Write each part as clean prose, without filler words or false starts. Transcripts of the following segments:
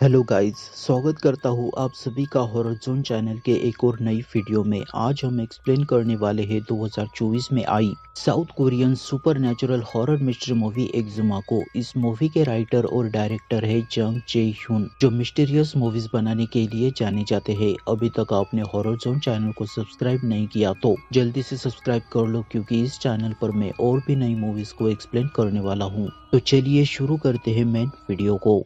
Hello guys, स्वागत करता हूँ आप सभी का हॉरर जोन चैनल के एक और नई वीडियो में। आज हम एक्सप्लेन करने वाले हैं 2024 में आई South Korean supernatural horror mystery movie Exhuma को। इस मूवी के राइटर और डायरेक्टर है जंग जे ह्यून, जो मिस्टीरियस मूवीज बनाने के लिए जाने जाते हैं। अभी तक आपने हॉरर जोन चैनल को सब्सक्राइब नहीं किया तो जल्दी से सब्सक्राइब कर लो, क्योंकि इस चैनल पर मैं और भी नई मूवीज को एक्सप्लेन करने वाला हूँ। तो चलिए शुरू करते हैं मेन वीडियो को।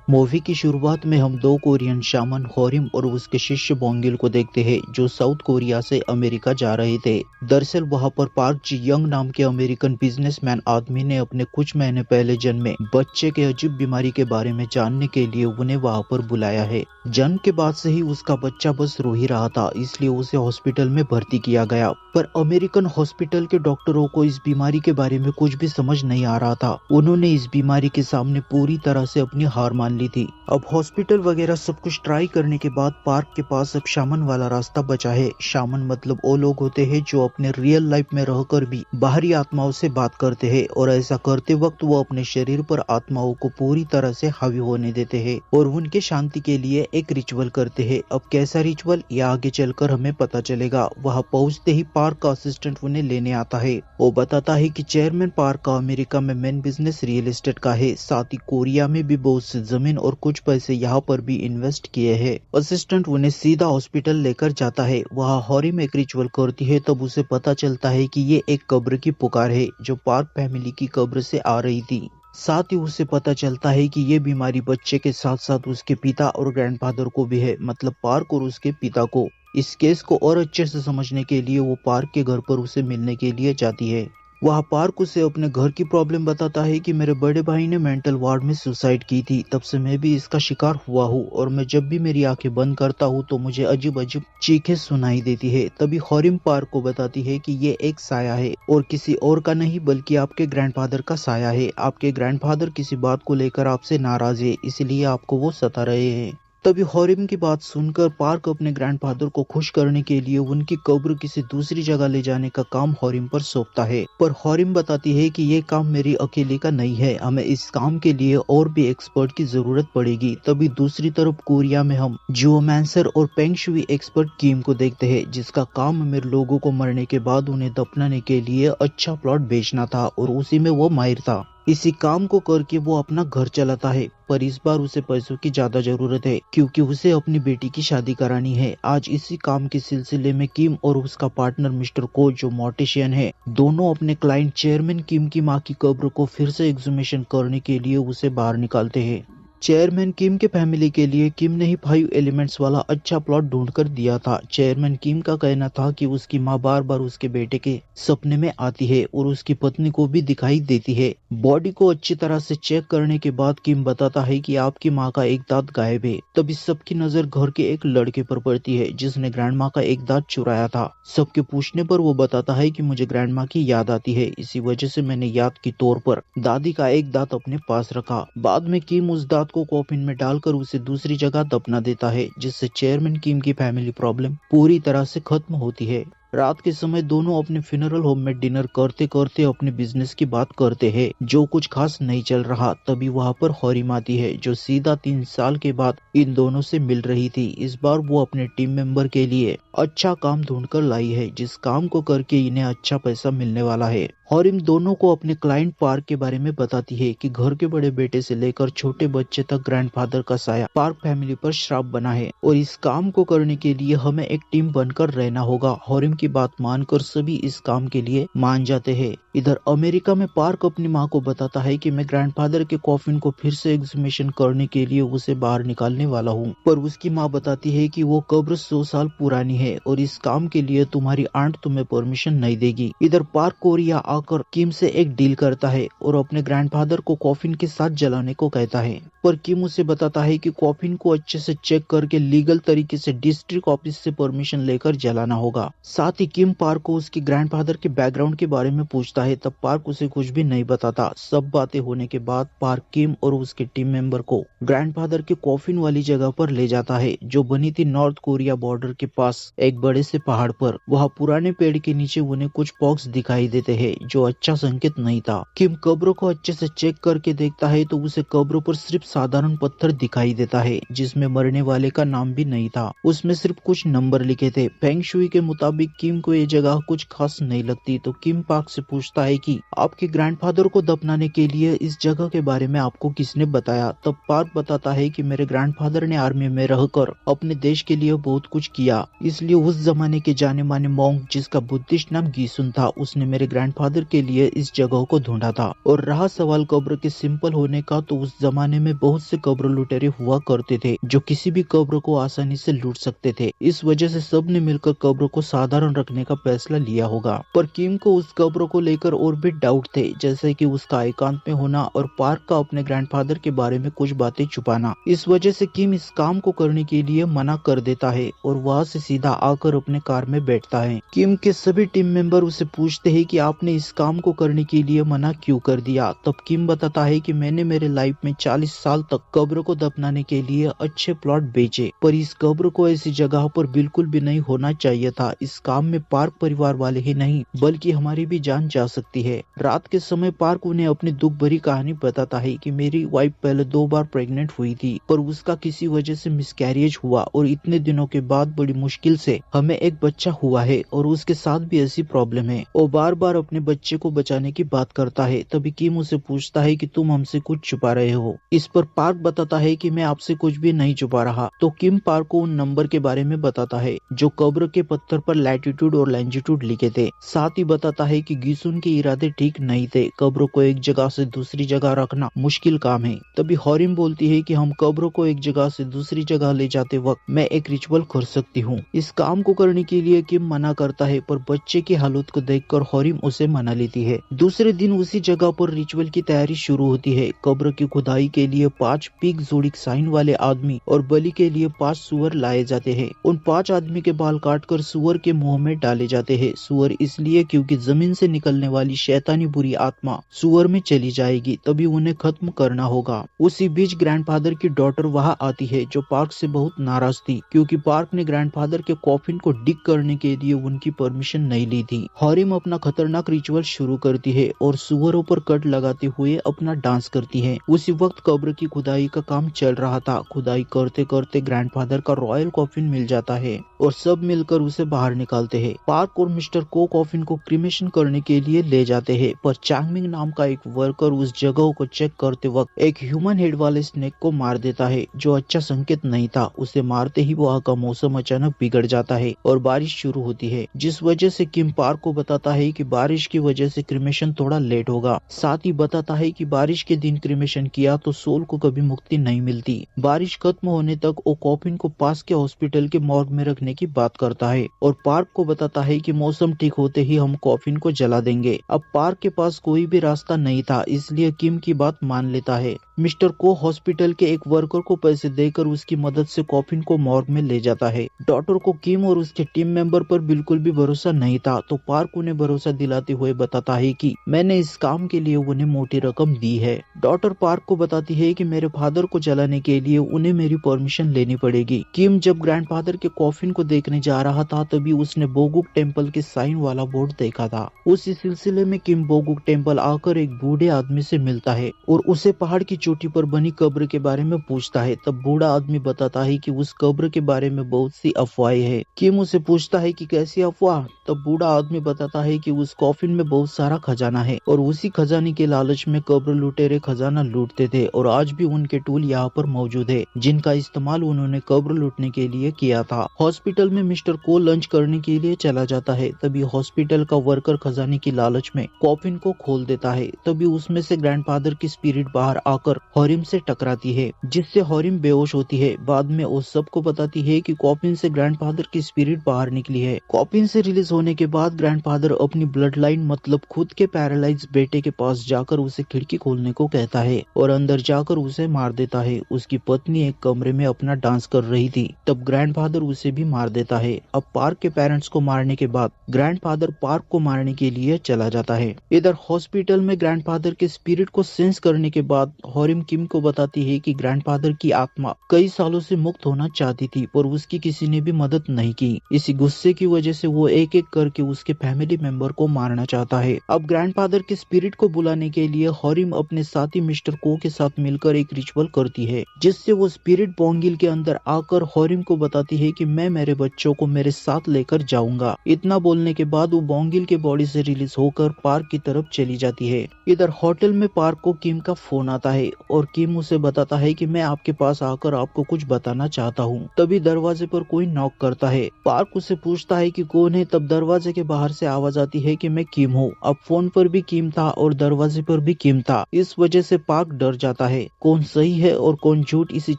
मूवी की शुरुआत में हम दो कोरियन शामन होरिम और उसके शिष्य बोंगिल को देखते हैं, जो साउथ कोरिया से अमेरिका जा रहे थे। दरअसल वहां पर पार्क जी यंग नाम के अमेरिकन बिजनेसमैन आदमी ने अपने कुछ महीने पहले जन्मे बच्चे के अजीब बीमारी के बारे में जानने के लिए उन्हें वहां पर बुलाया है। जन्म के बाद से ही उसका बच्चा बस रो ही रहा था, इसलिए उसे हॉस्पिटल में भर्ती किया गया। पर अमेरिकन हॉस्पिटल के डॉक्टरों को इस बीमारी के बारे में कुछ भी समझ नहीं आ रहा था। उन्होंने इस बीमारी के सामने पूरी तरह से अपनी हार मान ली थी। अब हॉस्पिटल वगैरह सब कुछ ट्राई करने के बाद पार्क के पास अब शामन वाला रास्ता बचा है। शामन मतलब वो लोग होते हैं जो अपने रियल लाइफ में रहकर भी बाहरी आत्माओं से बात करते हैं, और ऐसा करते वक्त वो अपने शरीर पर आत्माओं को पूरी तरह से हावी होने देते हैं और उनके शांति के लिए एक रिचुअल करते हैं। अब कैसा रिचुअल यह आगे चलकर हमें पता चलेगा। वहाँ पहुँचते ही पार्क का असिस्टेंट उन्हें लेने आता है। वो बताता है कि चेयरमैन पार्क का अमेरिका में मेन बिजनेस रियल एस्टेट का है, साथ ही कोरिया में भी बहुत सी जमीन और कुछ पैसे यहाँ पर भी इन्वेस्ट किए हैं। असिस्टेंट उन्हें सीधा हॉस्पिटल लेकर जाता है। वहाँ हॉरी में एक रिचुअल करती है, तब उसे पता चलता है कि ये एक कब्र की पुकार है, जो पार्क फैमिली की कब्र से आ रही थी। साथ ही उसे पता चलता है कि ये बीमारी बच्चे के साथ साथ उसके पिता और ग्रैंडफादर को भी है, मतलब पार्क और उसके पिता को। इस केस को और अच्छे से समझने के लिए वो पार्क के घर पर उसे मिलने के लिए जाती है। वहाँ पार्क उसे अपने घर की प्रॉब्लम बताता है कि मेरे बड़े भाई ने मेंटल वार्ड में सुसाइड की थी, तब से मैं भी इसका शिकार हुआ हूँ, और मैं जब भी मेरी आंखें बंद करता हूँ तो मुझे अजीब अजीब चीखें सुनाई देती है। तभी हॉरिम पार्क को बताती है कि ये एक साया है और किसी और का नहीं, बल्कि आपके ग्रैंडफादर का साया है। आपके ग्रैंडफादर किसी बात को लेकर आपसे नाराज है, इसलिए आपको वो सता रहे हैं। तभी हॉरिम की बात सुनकर पार्क अपने ग्रैंडफादर को खुश करने के लिए उनकी कब्र किसी दूसरी जगह ले जाने का काम हॉरिम पर सौंपता है। पर हॉरिम बताती है कि ये काम मेरी अकेले का नहीं है, हमें इस काम के लिए और भी एक्सपर्ट की जरूरत पड़ेगी। तभी दूसरी तरफ कोरिया में हम जियोमैंसर और पेंगशुई एक्सपर्ट किम को देखते हैं, जिसका काम अमीर लोगों को मरने के बाद उन्हें दफनाने के लिए अच्छा प्लॉट बेचना था, और उसी में वो माहिर था। इसी काम को करके वो अपना घर चलाता है, पर इस बार उसे पैसों की ज्यादा जरूरत है, क्योंकि उसे अपनी बेटी की शादी करानी है। आज इसी काम के सिलसिले में किम और उसका पार्टनर मिस्टर को, जो मॉर्टिशियन है, दोनों अपने क्लाइंट चेयरमैन किम की मां की कब्र को फिर से एक्सुमेशन करने के लिए उसे बाहर निकालते हैं। चेयरमैन किम के फैमिली के लिए किम ने ही 5 एलिमेंट्स वाला अच्छा प्लॉट ढूंढ कर दिया था। चेयरमैन किम का कहना था कि उसकी माँ बार बार उसके बेटे के सपने में आती है और उसकी पत्नी को भी दिखाई देती है। बॉडी को अच्छी तरह से चेक करने के बाद किम बताता है कि आपकी माँ का एक दांत गायब है। तभी सबकी नजर घर के एक लड़के पर पड़ती है, जिसने ग्रैंड माँ का एक दांत चुराया था। सबके पूछने पर वो बताता है कि मुझे ग्रैंड माँ की याद आती है, इसी वजह से मैंने याद के तौर पर दादी का एक दांत अपने पास रखा। बाद में किम उस दांत को कॉफिन में डालकर उसे दूसरी जगह दफना देता है, जिससे चेयरमैन किम की फैमिली प्रॉब्लम पूरी तरह से खत्म होती है। रात के समय दोनों अपने फ्यूनरल होम में डिनर करते करते अपने बिजनेस की बात करते हैं, जो कुछ खास नहीं चल रहा। तभी वहाँ पर हॉरिम आती है, जो सीधा 3 साल के बाद इन दोनों से मिल रही थी। इस बार वो अपने टीम मेंबर के लिए अच्छा काम ढूंढकर लाई है, जिस काम को करके इन्हें अच्छा पैसा मिलने वाला है। हॉरिम दोनों को अपने क्लाइंट पार्क के बारे में बताती है कि घर के बड़े बेटे से लेकर छोटे बच्चे तक ग्रैंडफादर का साया पार्क फैमिली पर श्राप बना है, और इस काम को करने के लिए हमें एक टीम बनकर रहना होगा। हॉरिम की बात मानकर सभी इस काम के लिए मान जाते हैं। इधर अमेरिका में पार्क अपनी माँ को बताता है कि मैं ग्रैंडफादर के कॉफिन को फिर से एक्सुमेशन करने के लिए उसे बाहर निकालने वाला हूँ, पर उसकी माँ बताती है कि वो कब्र 100 साल पुरानी है और इस काम के लिए तुम्हारी आंट तुम्हें परमिशन नहीं देगी। इधर पार्क कोरिया आकर किम से एक डील करता है और अपने ग्रैंडफादर को कॉफिन के साथ जलाने को कहता है। पर किम उसे बताता है कि कॉफिन को अच्छे से चेक करके लीगल तरीके से डिस्ट्रिक्ट ऑफिस से परमिशन लेकर जलाना होगा। साथ ही किम पार्क को उसके ग्रैंडफादर के बैकग्राउंड के बारे में पूछता है, तब पार्क उसे कुछ भी नहीं बताता। सब बातें होने के बाद पार्क किम और उसके टीम मेंबर को ग्रैंडफादर के कॉफिन वाली जगह पर ले जाता है, जो बनी थी नॉर्थ कोरिया बॉर्डर के पास एक बड़े से पहाड़ पर। वहाँ पुराने पेड़ के नीचे उन्हें कुछ बॉक्स दिखाई देते हैं, जो अच्छा संकेत नहीं था। किम कब्र को अच्छे से चेक करके देखता है तो उसे कब्र पर सिर्फ साधारण पत्थर दिखाई देता है, जिसमें मरने वाले का नाम भी नहीं था। उसमें सिर्फ कुछ नंबर लिखे थे। फेंग शुई के मुताबिक किम को ये जगह कुछ खास नहीं लगती, तो किम पार्क से पूछता है कि आपके ग्रैंडफादर को दफनाने के लिए इस जगह के बारे में आपको किसने बताया। तब पार्क बताता है कि मेरे ग्रैंडफादर ने आर्मी में रहकर अपने देश के लिए बहुत कुछ किया, इसलिए उस जमाने के जाने माने मॉन्क जिसका बुद्धिस्ट नाम गीसुन था, उसने मेरे ग्रैंडफादर के लिए इस जगह को ढूंढा था। और रहा सवाल कब्र के सिंपल होने का, तो उस जमाने में बहुत से कब्र लुटेरे हुआ करते थे जो किसी भी कब्र को आसानी से लूट सकते थे। इस वजह से सब ने मिलकर कब्र को साधारण रखने का फैसला लिया होगा। पर किम को उस कब्र को लेकर और भी डाउट थे, जैसे कि उसका एकांत में होना और पार्क का अपने ग्रैंडफादर के बारे में कुछ बातें छुपाना। इस वजह से किम इस काम को करने के लिए मना कर देता है और वहाँ से सीधा आकर अपने कार में बैठता है। किम के सभी टीम मेंबर उसे पूछते हैं कि आपने इस काम को करने के लिए मना क्यों कर दिया। तब किम बताता है कि मैंने मेरे लाइफ में 40 साल तक कब्र को दफनाने के लिए अच्छे प्लॉट बेचे, पर इस कब्र को ऐसी जगह पर बिल्कुल भी नहीं होना चाहिए था। इस काम में पार्क परिवार वाले ही नहीं बल्कि हमारी भी जान जा सकती है। रात के समय पार्क उन्हें अपनी दुख भरी कहानी बताता है कि मेरी वाइफ पहले 2 बार प्रेग्नेंट हुई थी, पर उसका किसी वजह से मिसकैरेज हुआ और इतने दिनों के बाद बड़ी मुश्किल से हमें एक बच्चा हुआ है और उसके साथ भी ऐसी प्रॉब्लम है। वो बार बार अपने बच्चे को बचाने की बात करता है। तभी किम उसे पूछता है कि तुम हमसे कुछ छुपा रहे हो। इस पर पार्क बताता है कि मैं आपसे कुछ भी नहीं छुपा रहा। तो किम पार्क को उन नंबर के बारे में बताता है जो कब्र के पत्थर पर लैटिट्यूड और लैंजिट्यूड लिखे थे। साथ ही बताता है कि गीसुन के इरादे ठीक नहीं थे, कब्र को एक जगह से दूसरी जगह रखना मुश्किल काम है। तभी हॉरिम बोलती है कि हम कब्र को एक जगह से दूसरी जगह ले जाते वक्त मैं एक रिचुअल कर सकती हूँ। इस काम को करने के लिए किम मना करता है, पर बच्चे की हालत को देखकर हॉरिम उसे मना लेती है। दूसरे दिन उसी जगह पर रिचुअल की तैयारी शुरू होती है। कब्र की खुदाई के लिए 5 पिग जोडिक साइन वाले आदमी और बलि के लिए 5 सुअर लाए जाते हैं। उन 5 आदमी के बाल काटकर सुअर के मुंह में डाले जाते हैं। सुअर इसलिए क्योंकि जमीन से निकलने वाली शैतानी बुरी आत्मा सुअर में चली जाएगी, तभी उन्हें खत्म करना होगा। उसी बीच ग्रैंडफादर की डॉटर वहाँ आती है, जो पार्क से बहुत नाराज थी क्योंकि पार्क ने ग्रैंडफादर के कॉफिन को डिग करने के लिए उनकी परमिशन नहीं ली थी। हॉरिम अपना खतरनाक रिचुअल शुरू करती है और सुअरों पर कट लगाते हुए अपना डांस करती है। उसी वक्त कब्र की खुदाई का काम चल रहा था। खुदाई करते करते ग्रैंडफादर का रॉयल कॉफिन मिल जाता है और सब मिलकर उसे बाहर निकालते हैं। पार्क और मिस्टर को कॉफिन को क्रिमेशन करने के लिए ले जाते हैं, पर चांगमिंग नाम का एक वर्कर उस जगह को चेक करते वक्त एक ह्यूमन हेड वाले स्नेक को मार देता है, जो अच्छा संकेत नहीं था। उसे मारते ही वहाँ का मौसम अचानक बिगड़ जाता है और बारिश शुरू होती है, जिस वजह से किम पार्क को बताता है कि बारिश की वजह से क्रिमेशन थोड़ा लेट होगा। साथ ही बताता है कि बारिश के दिन क्रिमेशन किया तो सोल को कभी मुक्ति नहीं मिलती। बारिश खत्म होने तक वो कॉफिन को पास के हॉस्पिटल के मॉर्ग में रखने की बात करता है और पार्क को बताता है कि मौसम ठीक होते ही हम कॉफिन को जला देंगे। अब पार्क के पास कोई भी रास्ता नहीं था, इसलिए किम की बात मान लेता है। मिस्टर को हॉस्पिटल के एक वर्कर को पैसे देकर उसकी मदद से कॉफिन को मॉर्ग में ले जाता है। डॉक्टर को किम और उसके टीम मेंबर पर बिल्कुल भी भरोसा नहीं था, तो पार्क उन्हें भरोसा दिलाते हुए बताता है कि मैंने इस काम के लिए उन्हें मोटी रकम दी है। डॉक्टर पार्क को बताती है कि मेरे फादर को जलाने के लिए उन्हें मेरी परमिशन लेनी पड़ेगी। किम जब ग्रैंडफादर के कॉफिन को देखने जा रहा था, तभी उसने बोगुक टेम्पल के साइन वाला बोर्ड देखा था। उसी सिलसिले में किम बोगुक टेम्पल आकर एक बूढ़े आदमी से मिलता है और उसे पहाड़ की चोटी पर बनी कब्र के बारे में पूछता है। तब बूढ़ा आदमी बताता है कि उस कब्र के बारे में बहुत सी अफवाहें हैं। किम उसे पूछता है कि कैसी अफवाह। तब बूढ़ा आदमी बताता है कि उस कॉफिन में बहुत सारा खजाना है और उसी खजाने के लालच में कब्र लुटेरे खजाना लूटते थे और आज भी उनके टूल यहाँ पर मौजूद है, जिनका इस्तेमाल उन्होंने कब्र लूटने के लिए किया था। हॉस्पिटल में मिस्टर को लंच करने के लिए चला जाता है। तभी हॉस्पिटल का वर्कर खजाने की लालच में कॉफिन को खोल देता है। तभी उसमें से ग्रैंडफादर की स्पिरिट बाहर आकर हॉरिम से टकराती है, जिससे हॉरिम बेहोश होती है। बाद में वो सबको बताती है कि कॉफिन से ग्रैंडफादर की स्पिरिट बाहर निकली है। कॉफिन से रिलीज सोने के बाद ग्रैंडफादर अपनी ब्लड लाइन मतलब खुद के पैरालाइज बेटे के पास जाकर उसे खिड़की खोलने को कहता है और अंदर जाकर उसे मार देता है। उसकी पत्नी एक कमरे में अपना डांस कर रही थी, तब ग्रैंडफादर उसे भी मार देता है। अब पार्क के पेरेंट्स को मारने के बाद ग्रैंडफादर पार्क को मारने के लिए चला जाता है। इधर हॉस्पिटल में ग्रैंडफादर के स्पिरिट को सेंस करने के बाद हॉरिम किम को बताती है कि ग्रैंडफादर की आत्मा कई सालों से मुक्त होना चाहती थी पर उसकी किसी ने भी मदद नहीं की। इसी गुस्से की वजह से वो एक एक करके उसके फैमिली मेंबर को मारना चाहता है। अब ग्रैंडफादर के स्पिरिट को बुलाने के लिए हॉरिम अपने साथी मिस्टर को के साथ मिलकर एक रिचुअल करती है, जिससे वो स्पिरिट बोंगिल के अंदर आकर हॉरिम को बताती है कि मैं मेरे बच्चों को मेरे साथ लेकर जाऊंगा। इतना बोलने के बाद वो बोंगिल के बॉडी से रिलीज होकर पार्क की तरफ चली जाती है। इधर होटल में पार्क को किम का फोन आता है और किम उसे बताता है कि मैं आपके पास आकर आपको कुछ बताना चाहता हूँ। तभी दरवाजे पर कोई नॉक करता है। पार्क उसे पूछता है कि कौन है, तब दरवाजे के बाहर से आवाज आती है कि मैं किम हूँ। अब फोन पर भी किम था और दरवाजे पर भी किम था। इस वजह से पार्क डर जाता है। कौन सही है और कौन झूठ, इसी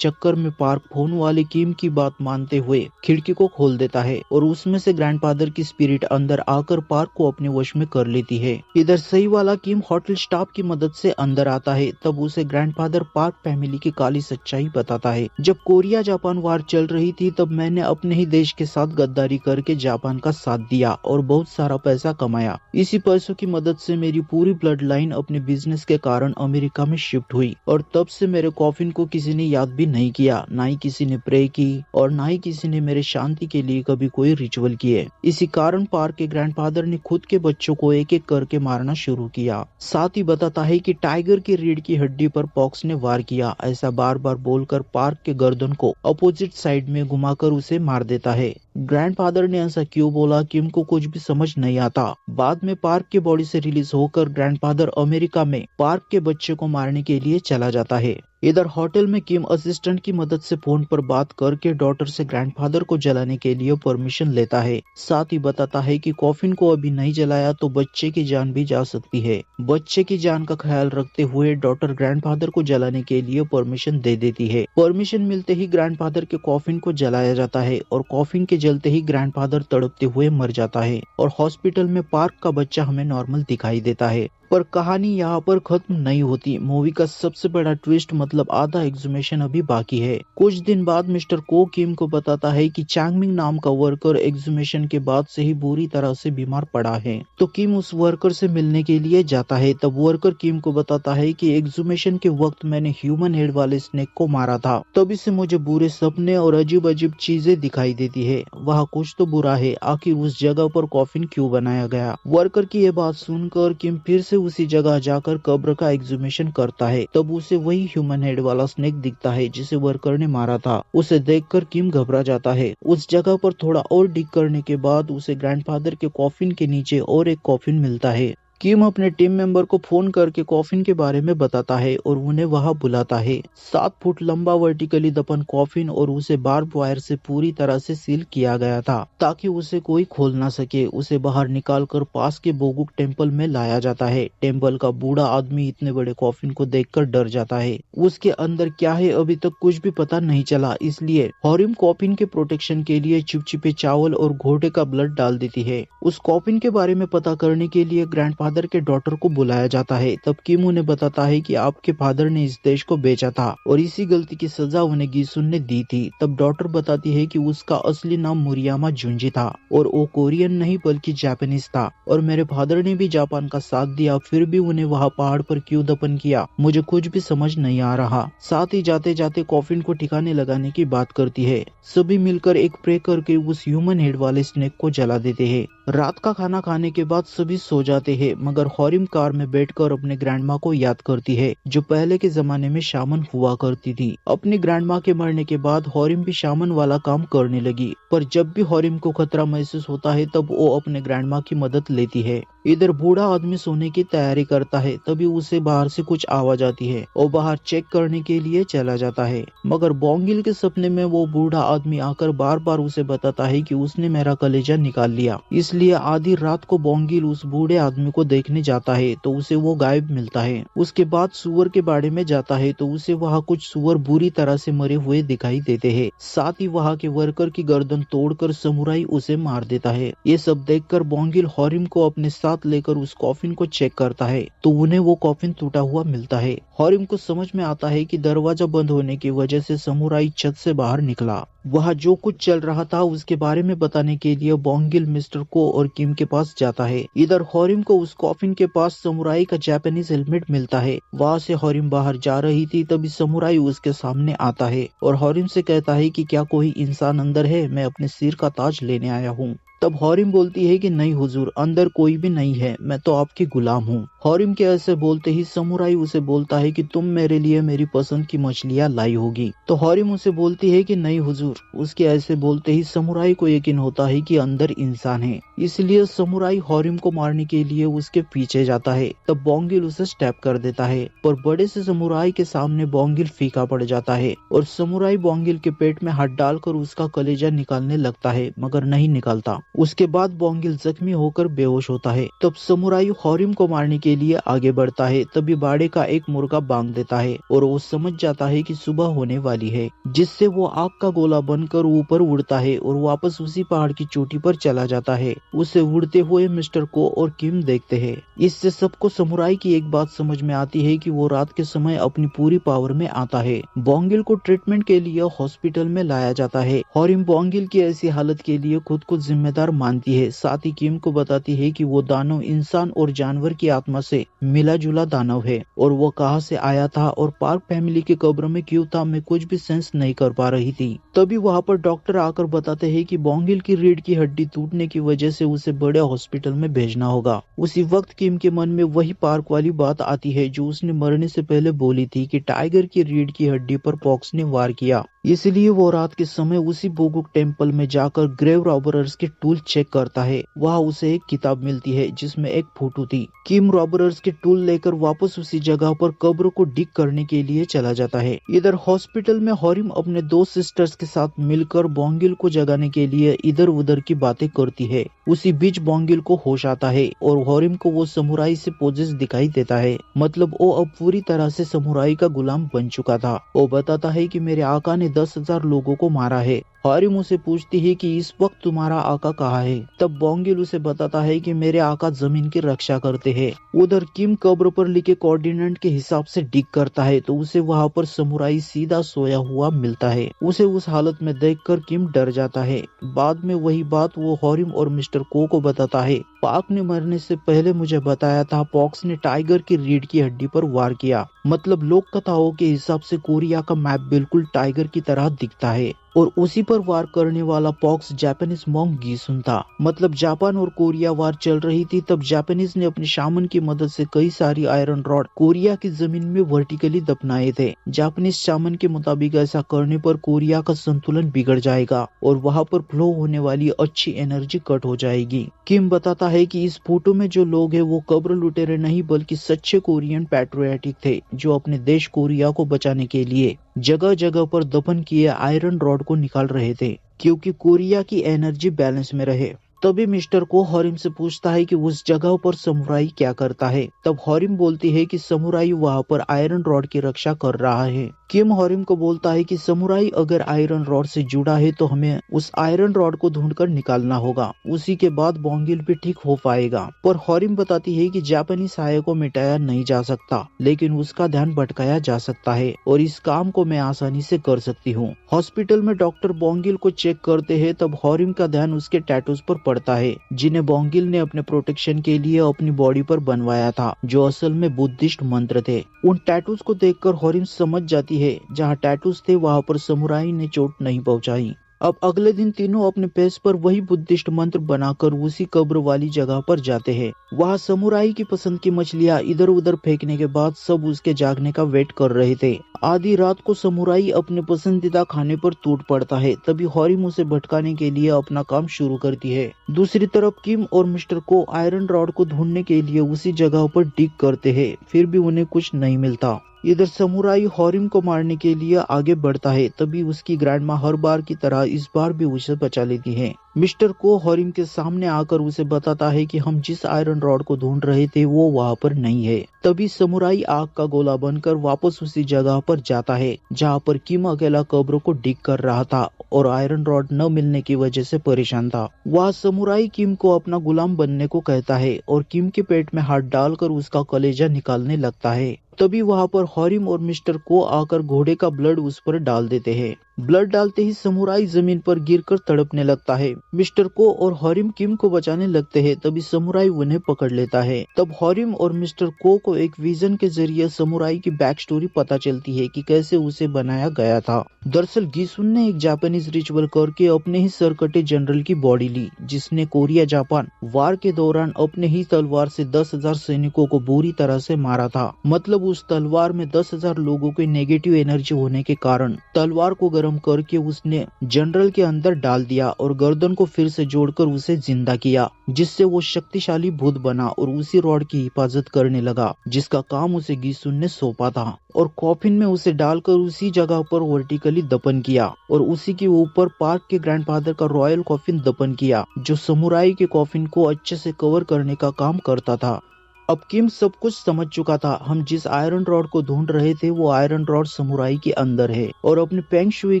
चक्कर में पार्क फोन वाले किम की बात मानते हुए खिड़की को खोल देता है और उसमें से ग्रैंडफादर की स्पिरिट अंदर आकर पार्क को अपने वश में कर लेती है। इधर सही वाला किम होटल स्टाफ की मदद से अंदर आता है, तब उसे ग्रैंडफादर पार्क फैमिली की काली सच्चाई बताता है। जब कोरिया जापान वार चल रही थी तब मैंने अपने ही देश के साथ गद्दारी करके जापान का साथ दिया और बहुत सारा पैसा कमाया। इसी पैसों की मदद से मेरी पूरी ब्लड लाइन अपने बिजनेस के कारण अमेरिका में शिफ्ट हुई और तब से मेरे कॉफिन को किसी ने याद भी नहीं किया, ना ही किसी ने प्रे की और ना ही किसी ने मेरे शांति के लिए कभी कोई रिचुअल किए। इसी कारण पार्क के ग्रैंडफादर ने खुद के बच्चों को एक एक करके मारना शुरू किया। साथ ही बताता है कि टाइगर की रीढ़ की हड्डी पर पॉक्स ने वार किया। ऐसा बार बार बोलकर पार्क के गर्दन को अपोजिट साइड में घुमाकर उसे मार देता है। ग्रैंडफादर ने ऐसा क्यों बोला, किम को कुछ भी समझ नहीं आता। बाद में पार्क के बॉडी से रिलीज होकर ग्रैंडफादर अमेरिका में पार्क के बच्चे को मारने के लिए चला जाता है। इधर होटल में किम असिस्टेंट की मदद से फोन पर बात करके डॉटर से ग्रैंडफादर को जलाने के लिए परमिशन लेता है। साथ ही बताता है कि कॉफिन को अभी नहीं जलाया तो बच्चे की जान भी जा सकती है। बच्चे की जान का ख्याल रखते हुए डॉटर ग्रैंडफादर को जलाने के लिए परमिशन दे देती है। परमिशन मिलते ही ग्रैंडफादर के कॉफिन को जलाया जाता है और कॉफिन के जलते ही ग्रैंडफादर तड़पते हुए मर जाता है और हॉस्पिटल में पार्क का बच्चा हमें नॉर्मल दिखाई देता है। पर कहानी यहाँ पर खत्म नहीं होती। मूवी का सबसे बड़ा ट्विस्ट मतलब आधा एक्सुमेशन अभी बाकी है। कुछ दिन बाद मिस्टर को किम को बताता है कि चांगमिंग नाम का वर्कर एक्सुमेशन के बाद से ही बुरी तरह से बीमार पड़ा है, तो किम उस वर्कर से मिलने के लिए जाता है। तब वर्कर किम को बताता है कि एक्सुमेशन के वक्त मैंने ह्यूमन हेड वाले स्नेक को मारा था, तभी से मुझे बुरे सपने और अजीब अजीब चीजें दिखाई देती है। वहाँ कुछ तो बुरा है, आखिर उस जगह पर कॉफिन क्यों बनाया गया। वर्कर की ये बात सुनकर किम फिर से उसी जगह जाकर कब्र का एक्सुमेशन करता है। तब उसे वही ह्यूमन हेड वाला स्नेक दिखता है जिसे वर्कर ने मारा था। उसे देखकर किम घबरा जाता है। उस जगह पर थोड़ा और डिग करने के बाद उसे ग्रैंडफादर के कॉफिन के नीचे और एक कॉफिन मिलता है। किम अपने टीम मेंबर को फोन करके कॉफिन के बारे में बताता है और उन्हें वहां बुलाता है। 7 फुट लंबा वर्टिकली दफन कॉफिन और उसे बार्ब वायर से पूरी तरह से सील किया गया था ताकि उसे कोई खोल ना सके। उसे बाहर निकालकर पास के बोगुक टेम्पल में लाया जाता है। टेम्पल का बूढ़ा आदमी इतने बड़े कॉफिन को देखकर डर जाता है। उसके अंदर क्या है अभी तक कुछ भी पता नहीं चला, इसलिए हॉरिम कॉफिन के प्रोटेक्शन के लिए चिपचिपे चावल और घोड़े का ब्लड डाल देती है। उस कॉफिन के बारे में पता करने के लिए ग्रैंडफादर के डॉटर को बुलाया जाता है। तब किम उन्हें बताता है कि आपके फादर ने इस देश को बेचा था और इसी गलती की सजा उन्हें गीसुन ने दी थी। तब डॉटर बताती है कि उसका असली नाम मुरियामा जुंजी था और वो कोरियन नहीं बल्कि जापानीज था और मेरे फादर ने भी जापान का साथ दिया, फिर भी उन्हें वहाँ पहाड़ पर क्यों दफन किया मुझे कुछ भी समझ नहीं आ रहा। साथ ही जाते जाते कॉफिन को ठिकाने लगाने की बात करती है। सभी मिलकर एक प्रे करके उस ह्यूमन हेड वाले स्नेक को जला देते हैं। रात का खाना खाने के बाद सभी सो जाते हैं, मगर हॉरिम कार में बैठकर अपने ग्रैंडमा को याद करती है जो पहले के जमाने में शामन हुआ करती थी। अपनी ग्रैंडमा के मरने के बाद हॉरिम भी शामन वाला काम करने लगी, पर जब भी हॉरिम को खतरा महसूस होता है तब वो अपने ग्रैंडमा की मदद लेती है। इधर बूढ़ा आदमी सोने की तैयारी करता है, तभी उसे बाहर से कुछ आवाज आती है और बाहर चेक करने के लिए चला जाता है, मगर बोंगिल के सपने में वो बूढ़ा आदमी आकर बार बार उसे बताता है कि उसने मेरा कलेजा निकाल लिया, इसलिए इसलिए आधी रात को बोंगिल उस बूढ़े आदमी को देखने जाता है तो उसे वो गायब मिलता है। उसके बाद सुअर के बाड़े में जाता है तो उसे वहाँ कुछ सुअर बुरी तरह से मरे हुए दिखाई देते हैं। साथ ही वहाँ के वर्कर की गर्दन तोड़कर समुराई उसे मार देता है। ये सब देखकर बोंगिल हॉरिम को अपने साथ लेकर उस कॉफिन को चेक करता है तो उन्हें वो कॉफिन टूटा हुआ मिलता है। हॉरिम को समझ में आता है कि दरवाजा बंद होने की वजह से समुराई छत से बाहर निकला। वहाँ जो कुछ चल रहा था उसके बारे में बताने के लिए बोंगिल मिस्टर को और किम के पास जाता है। इधर हॉरिम को उस कॉफिन के पास समुराई का जापानीज हेलमेट मिलता है। वहाँ से हॉरिम बाहर जा रही थी तभी समुराई उसके सामने आता है और हॉरिम से कहता है कि क्या कोई इंसान अंदर है, मैं अपने सिर का ताज लेने आया हूँ। तब हॉरिम बोलती है कि नहीं हुजूर, अंदर कोई भी नहीं है, मैं तो आपकी गुलाम हूँ। हॉरिम के ऐसे बोलते ही समुराई उसे बोलता है कि तुम मेरे लिए मेरी पसंद की मछलियाँ लाई होगी। तो हॉरिम उसे बोलती है कि नहीं हुजूर। उसके ऐसे बोलते ही समुराई को यकीन होता है कि अंदर इंसान है, इसलिए समुराई हॉरिम को मारने के लिए उसके पीछे जाता है। तब बोंगिल उसे स्टेप कर देता है पर बड़े से समुराई के सामने बोंगिल फीका पड़ जाता है और समुराई बोंगिल के पेट में हाथ डालकर उसका कलेजा निकालने लगता है मगर नहीं निकलता। उसके बाद बोंगिल जख्मी होकर बेहोश होता है। तब समुराई हॉरिम को मारने के लिए आगे बढ़ता है तभी बाड़े का एक मुर्गा बांग देता है और वो समझ जाता है कि सुबह होने वाली है, जिससे वो आग का गोला बनकर ऊपर उड़ता है और वापस उसी पहाड़ की चोटी पर चला जाता है। उसे उड़ते हुए मिस्टर को और किम देखते हैं। इससे सबको समुराई की एक बात समझ में आती है कि वो रात के समय अपनी पूरी पावर में आता है। बोंगिल को ट्रीटमेंट के लिए हॉस्पिटल में लाया जाता है। हॉरिम बोंगिल की ऐसी हालत के लिए खुद को जिम्मेदार मानती है। साथ ही किम को बताती है कि वो दानव इंसान और जानवर की आत्मा से मिला जुला दानव है और वो कहाँ से आया था और पार्क फैमिली की कब्र में क्यों था, मैं कुछ भी सेंस नहीं कर पा रही थी। तभी वहाँ पर डॉक्टर आकर बताते हैं कि बोंगिल की रीढ़ की हड्डी टूटने की वजह से उसे बड़े हॉस्पिटल में भेजना होगा। उसी वक्त किम के मन में वही पार्क वाली बात आती है जो उसने मरने से पहले बोली थी कि टाइगर की रीढ़ की हड्डी पर पॉक्स ने वार किया। इसलिए वो रात के समय उसी बोगुक टेम्पल में जाकर ग्रेव रॉबरर्स के टूल चेक करता है। वहाँ उसे एक किताब मिलती है जिसमें एक फोटो थी। किम रॉबरर्स के टूल लेकर वापस उसी जगह पर कब्र को डिग करने के लिए चला जाता है। इधर हॉस्पिटल में हॉरिम अपने दो सिस्टर्स के साथ मिलकर बोंगिल को जगाने के लिए इधर उधर की बातें करती है। उसी बीच बोंगिल को होश आता है और हॉरिम को वो समुराई से पोजेस दिखाई देता है, मतलब वो अब पूरी तरह से समुराई का गुलाम बन चुका था। वो बताता है कि मेरे आका ने 10,000 लोगों को मारा है। हॉरिम उसे पूछती है कि इस वक्त तुम्हारा आका कहाँ है। तब बोंगिल उसे बताता है कि मेरे आका जमीन की रक्षा करते हैं। उधर किम कब्र पर लिखे कोऑर्डिनेट के हिसाब से डिग करता है तो उसे वहाँ पर समुराई सीधा सोया हुआ मिलता है। उसे उस हालत में देखकर किम डर जाता है। बाद में वही बात वो हॉरिम और मिस्टर को बताता है। पार्क ने मरने से पहले मुझे बताया था पॉक्स ने टाइगर की रीढ़ की हड्डी पर वार किया, मतलब लोक कथाओं के हिसाब से कोरिया का मैप बिल्कुल टाइगर की तरह दिखता है और उसी पर वार करने वाला पॉक्स जापानीज मॉन्क गीसुन था। मतलब जापान और कोरिया वार चल रही थी तब जापानीज ने अपने शामन की मदद से कई सारी आयरन रॉड कोरिया की जमीन में वर्टिकली दफनाए थे। जापानीज शामन के मुताबिक ऐसा करने पर कोरिया का संतुलन बिगड़ जाएगा और वहाँ पर फ्लो होने वाली अच्छी एनर्जी कट हो जाएगी। किम बताता है कि इस फोटो में जो लोग हैं वो कब्र लुटेरे नहीं बल्कि सच्चे कोरियन पैट्रियोटिक थे जो अपने देश कोरिया को बचाने के लिए जगह जगह पर दफन किए आयरन रॉड को निकाल रहे थे क्योंकि कोरिया की एनर्जी बैलेंस में रहे। तभी मिस्टर को हॉरिम से पूछता है कि उस जगह पर समुराई क्या करता है। तब हॉरिम बोलती है कि समुराई वहाँ पर आयरन रॉड की रक्षा कर रहा है। किम हॉरिम को बोलता है कि समुराई अगर आयरन रॉड से जुड़ा है तो हमें उस आयरन रॉड को ढूंढकर निकालना होगा, उसी के बाद बोंगिल भी ठीक हो पाएगा। पर हॉरिम बताती है कि जापानी साये को मिटाया नहीं जा सकता लेकिन उसका ध्यान भटकाया जा सकता है और इस काम को मैं आसानी से कर सकती हूँ। हॉस्पिटल में डॉक्टर बोंगिल को चेक करते हैं तब हॉरिम का ध्यान उसके टैटूज पर पड़ता है जिन्हें बोंगिल ने अपने प्रोटेक्शन के लिए अपनी बॉडी पर बनवाया था, जो असल में बुद्धिस्ट मंत्र थे। उन टैटूज को देखकर हॉरिम समझ जाती है जहाँ टैटूज थे वहाँ पर समुराई ने चोट नहीं पहुंचाई। अब अगले दिन तीनों अपने फेस पर वही बुद्धिस्ट मंत्र बनाकर उसी कब्र वाली जगह पर जाते हैं। वहाँ समुराई की पसंद की मछलियाँ इधर उधर फेंकने के बाद सब उसके जागने का वेट कर रहे थे। आधी रात को समुराई अपने पसंदीदा खाने पर टूट पड़ता है तभी हॉरिम उसे भटकाने के लिए अपना काम शुरू करती है। दूसरी तरफ किम और मिस्टर को आयरन रॉड को ढूंढने के लिए उसी जगह पर डिग करते हैं, फिर भी उन्हें कुछ नहीं मिलता। इधर समुराई हॉरिम को मारने के लिए आगे बढ़ता है, तभी उसकी ग्रैंडमा हर बार की तरह इस बार भी उसे बचा लेती है। मिस्टर को हॉरिम के सामने आकर उसे बताता है कि हम जिस आयरन रॉड को ढूंढ रहे थे वो वहाँ पर नहीं है। तभी समुराई आग का गोला बनकर वापस उसी जगह पर जाता है जहाँ पर किम अकेला कब्र को डिग कर रहा था और आयरन रॉड न मिलने की वजह से परेशान था। वह समुराई किम को अपना गुलाम बनने को कहता है और किम के पेट में हाथ डालकर उसका कलेजा निकालने लगता है। तभी वहाँ पर हॉरिम और मिस्टर को आकर घोड़े का ब्लड उस पर डाल देते हैं। ब्लड डालते ही समुराई जमीन पर गिरकर तड़पने लगता है। मिस्टर को और हॉरिम किम को बचाने लगते हैं, तभी समुराई उन्हें पकड़ लेता है। तब हॉरिम और मिस्टर को एक विजन के जरिए समुराई की बैक स्टोरी पता चलती है कि कैसे उसे बनाया गया था। दरअसल गिसुन ने एक जापानीज रिचुअल करके अपने ही सरकटे जनरल की बॉडी ली, जिसने कोरिया जापान वार के दौरान अपने ही तलवार से 10,000 सैनिकों को बुरी तरह से मारा था। मतलब उस तलवार में 10,000 लोगों की नेगेटिव एनर्जी होने के कारण तलवार को गर्म करके उसने जनरल के अंदर डाल दिया और गर्दन को फिर से जोड़कर उसे जिंदा किया, जिससे वो शक्तिशाली भूत बना और उसी रॉड की हिफाजत करने लगा जिसका काम उसे गिसुन ने सौंपा था। और कॉफिन में उसे डालकर उसी जगह पर वर्टिकली दफन किया और उसी के ऊपर पार्क के ग्रैंडफादर का रॉयल कॉफिन दफन किया, जो समुराई के कॉफिन को अच्छे से कवर करने का काम करता था। अब किम सब कुछ समझ चुका था। हम जिस आयरन रॉड को ढूंढ रहे थे वो आयरन रॉड समुराई के अंदर है और अपने पेंग शुई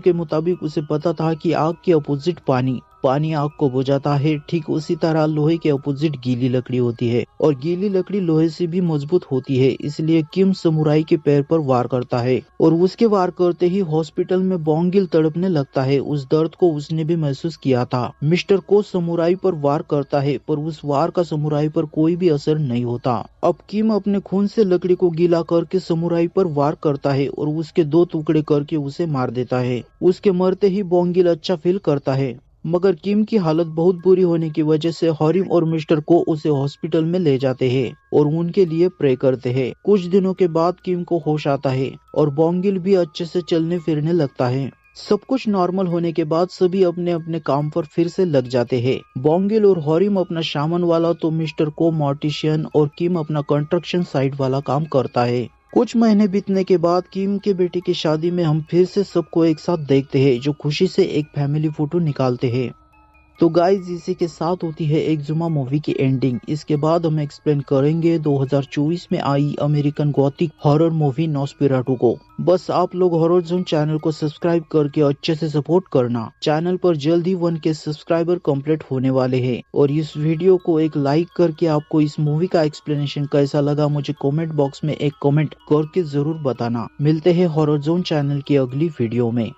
के मुताबिक उसे पता था कि आग के अपोजिट पानी आग को बुझाता है। ठीक उसी तरह लोहे के अपोजिट गीली लकड़ी होती है और गीली लकड़ी लोहे से भी मजबूत होती है। इसलिए किम समुराई के पैर पर वार करता है और उसके वार करते ही हॉस्पिटल में बोंगिल तड़पने लगता है। उस दर्द को उसने भी महसूस किया था। मिस्टर को समुराई पर वार करता है पर उस वार का समुराई पर कोई भी असर नहीं होता। अब किम अपने खून से लकड़ी को गीला करके समुराई पर वार करता है और उसके 2 टुकड़े करके उसे मार देता है। उसके मरते ही बोंगिल अच्छा फील करता है, मगर किम की हालत बहुत बुरी होने की वजह से हॉरिम और मिस्टर को उसे हॉस्पिटल में ले जाते हैं और उनके लिए प्रे करते हैं। कुछ दिनों के बाद किम को होश आता है और बोंगिल भी अच्छे से चलने फिरने लगता है। सब कुछ नॉर्मल होने के बाद सभी अपने अपने काम पर फिर से लग जाते हैं। बोंगिल और हॉरिम अपना शामन वाला, तो मिस्टर को मॉर्टिशियन और किम अपना कंस्ट्रक्शन साइट वाला काम करता है। कुछ महीने बीतने के बाद किम के बेटे की शादी में हम फिर से सबको एक साथ देखते हैं, जो खुशी से एक फैमिली फोटो निकालते हैं। तो गाइज इसी के साथ होती है एक्जुमा मूवी की एंडिंग। इसके बाद हम एक्सप्लेन करेंगे 2024 में आई American Gothic horror movie Nosferatu को। बस आप लोग हॉरर जोन चैनल को सब्सक्राइब करके अच्छे से सपोर्ट करना। चैनल पर जल्द ही 1K सब्सक्राइबर कंप्लीट होने वाले हैं और इस वीडियो को एक लाइक करके आपको इस मूवी का एक्सप्लेनेशन कैसा लगा मुझे कमेंट बॉक्स में एक कमेंट करके जरूर बताना। मिलते हैं हॉरर जोन चैनल की अगली वीडियो में।